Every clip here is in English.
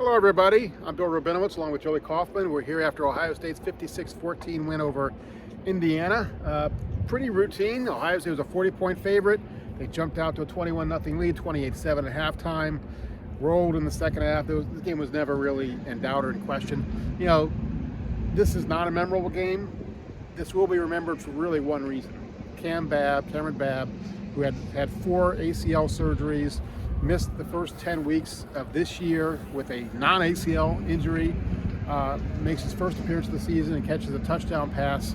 Hello, everybody. I'm Bill Rabinowitz along with Joey Kaufman. We're here after Ohio State's 56-14 win over Indiana. Pretty routine. Ohio State was a 40-point favorite. They jumped out to a 21-0 lead, 28-7 at halftime. Rolled in the second half. This game was never really in doubt or in question. You know, this is not a memorable game. This will be remembered for really one reason. Cameron Babb, who had 4 ACL surgeries, missed the first 10 weeks of this year with a non-ACL injury, makes his first appearance of the season and catches a touchdown pass.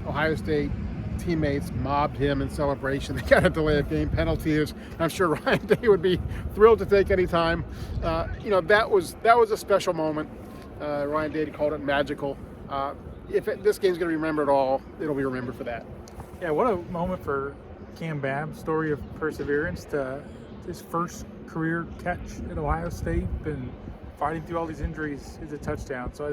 Ohio State teammates mobbed him in celebration. They got a delay of game penalty. I'm sure Ryan Day would be thrilled to take any time. That was a special moment. Ryan Day called it magical. This game's going to be remembered at all, it'll be remembered for that. Yeah, what a moment for Cam Babb. Story of perseverance to his first career catch at Ohio State, been fighting through all these injuries, is a touchdown. So I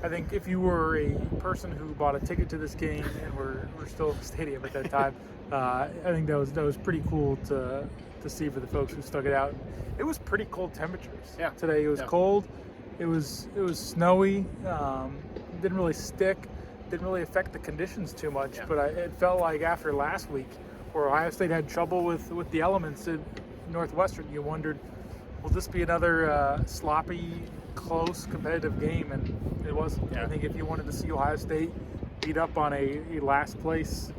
think if you were a person who bought a ticket to this game and were still in the stadium at that time, I think that was pretty cool to see for the folks who stuck it out. It was pretty cold temperatures. Yeah. Today it was cold. It was snowy. Didn't really stick. Didn't really affect the conditions too much. Yeah. But it felt like after last week, where Ohio State had trouble with the elements in Northwestern, you wondered, will this be another sloppy, close, competitive game? And it wasn't. Yeah. I think if you wanted to see Ohio State beat up on a last place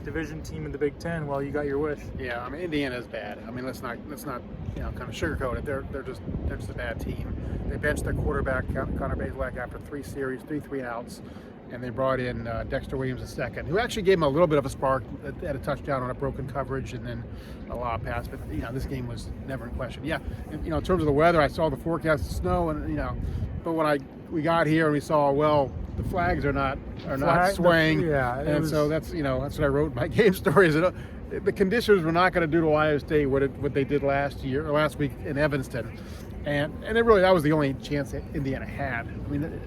division team in the Big Ten, well, you got your wish. Yeah, I mean, Indiana's bad. I mean, let's not kind of sugarcoat it. They're just a bad team. They benched their quarterback Connor Bazelak after 3 series, 3 outs. And they brought in Dexter Williams II, who actually gave him a little bit of a spark at a touchdown on a broken coverage and then a lob pass. But this game was never in question. Yeah, and, in terms of the weather, I saw the forecast of snow, and but when we got here and we saw, well, the flags are not swaying. So that's what I wrote in my game story. Is that the conditions were not going to do to Ohio State what they did last week in Evanston, and that was the only chance that Indiana had. I mean,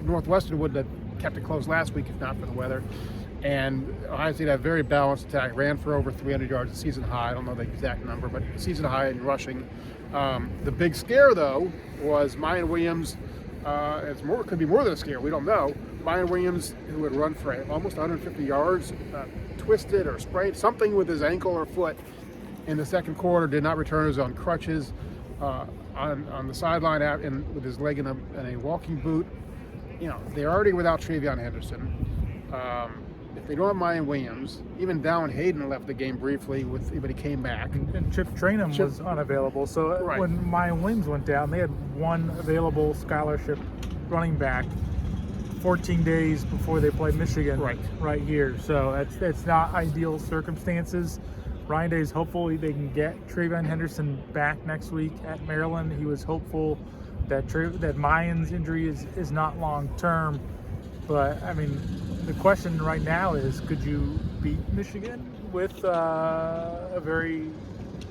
Northwestern wouldn't have kept it close last week if not for the weather. And Ohio State had a very balanced attack, ran for over 300 yards, a season high. I don't know the exact number, but season high in rushing. The big scare, though, was Mayan Williams. Could be more than a scare, we don't know. Mayan Williams, who had run for almost 150 yards, twisted or sprained something with his ankle or foot in the second quarter, did not return. He was on crutches on the sideline out with his leg in a walking boot. They're already without Travion Henderson. If they don't have Mayan Williams, even Dallin Hayden left the game briefly, but he came back. And Chip Trainum was unavailable. So right. When Mayan Williams went down, they had one available scholarship running back 14 days before they played Michigan right here. So that's not ideal circumstances. Ryan Day is hopeful they can get Travion Henderson back next week at Maryland. He was hopeful that Mayan's injury is not long term, but I mean, the question right now is, could you beat Michigan with a very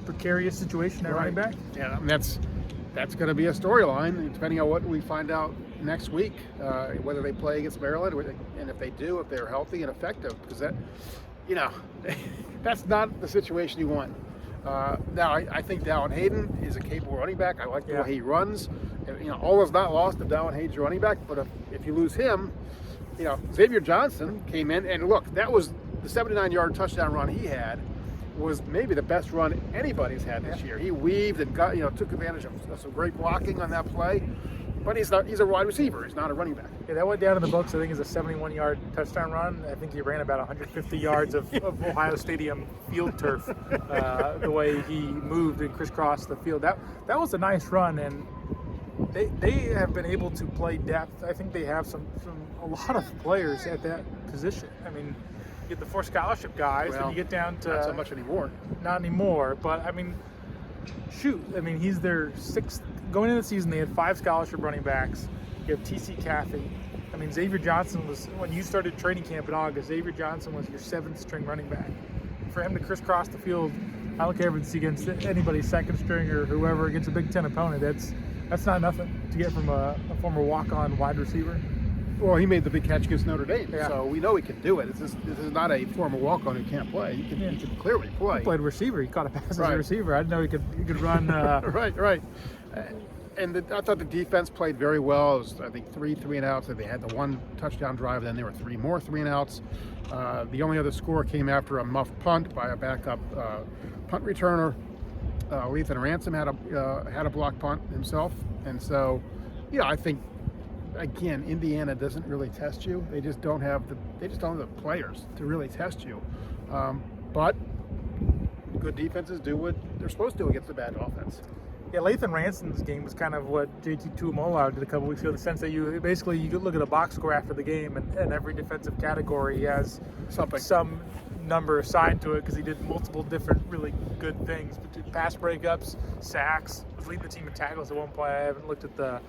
precarious situation at running back? Yeah, I mean, that's going to be a storyline depending on what we find out next week, whether they play against Maryland, and if they do, if they're healthy and effective, because that's not the situation you want. Now, I think Dallin Hayden is a capable running back. I like the way he runs. All is not lost if Dallin Hayden's your running back, but if you lose him, Xavier Johnson came in, and look, that was the 79-yard touchdown run he had was maybe the best run anybody's had this year. He weaved and took advantage of some great blocking on that play, but he's a wide receiver. He's not a running back. Yeah, that went down in the books, I think, as a 71-yard touchdown run. I think he ran about 150 yards of Ohio Stadium field turf, the way he moved and crisscrossed the field. That was a nice run, and they have been able to play depth. I think they have a lot of players at that position. I mean, you get the 4 scholarship guys, and you get down to not so much anymore. Not anymore, but I mean, he's their 6th. Going into the season, they had 5 scholarship running backs. You have T.C. Caffey. I mean, Xavier Johnson was, when you started training camp in August, Xavier Johnson was your 7th string running back. For him to crisscross the field, I don't care if it's against anybody's 2nd string or whoever, against a Big Ten opponent, that's not nothing to get from a former walk-on wide receiver. Well, he made the big catch against Notre Dame, so we know he can do it. This is not a former walk-on who can't play. He can clearly play. He played receiver. He caught a pass as a receiver. I didn't know he could run. Right. And I thought the defense played very well. It was, I think, three and outs. They had the one touchdown drive. Then there were three more three and outs. The only other score came after a muffed punt by a backup punt returner. Lethan Ransom had a block punt himself, and so, I think, again, Indiana doesn't really test you. They just don't have the players to really test you. But good defenses do what they're supposed to do against a bad offense. Yeah, Lethan Ransom's game was kind of what JT Tuimoloau did a couple weeks ago, in the sense that you could look at a box score after the game, and every defensive category has some number assigned to it, because he did multiple different really good things. Pass breakups, sacks, was leading the team in tackles at one point. I haven't looked at the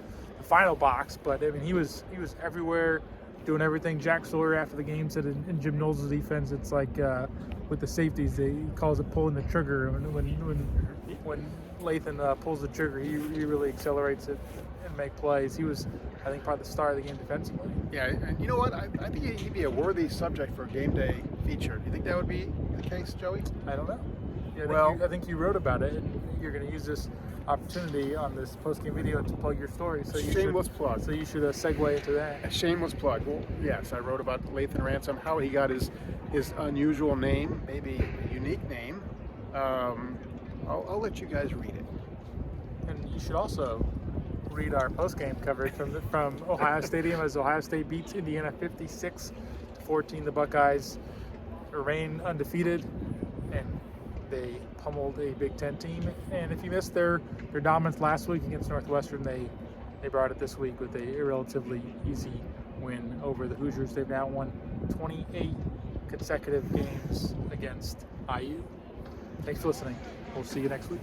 final box, but I mean, he was everywhere, doing everything. Jack Sawyer after the game said in Jim Knowles' defense, it's like with the safeties, he calls it pulling the trigger. When Lethan pulls the trigger, he really accelerates it and make plays. He was, I think, probably the star of the game defensively. Yeah, and you know what? I think he'd be a worthy subject for a game day feature. Do you think that would be the case, Joey? I don't know. Yeah, I think you wrote about it, and you're going to use this opportunity on this post-game video to plug your story. So Shameless plug. So you should segue into that. A shameless plug. Well, yes, I wrote about Lethan Ransom, how he got his unusual name, maybe a unique name. I'll let you guys read it. And you should also read our post-game coverage from Ohio Stadium, as Ohio State beats Indiana 56-14. The Buckeyes remain undefeated, and they pummeled a Big Ten team. And if you missed their dominance last week against Northwestern, they brought it this week with a relatively easy win over the Hoosiers. They've now won 28 consecutive games against IU. Thanks for listening. We'll see you next week.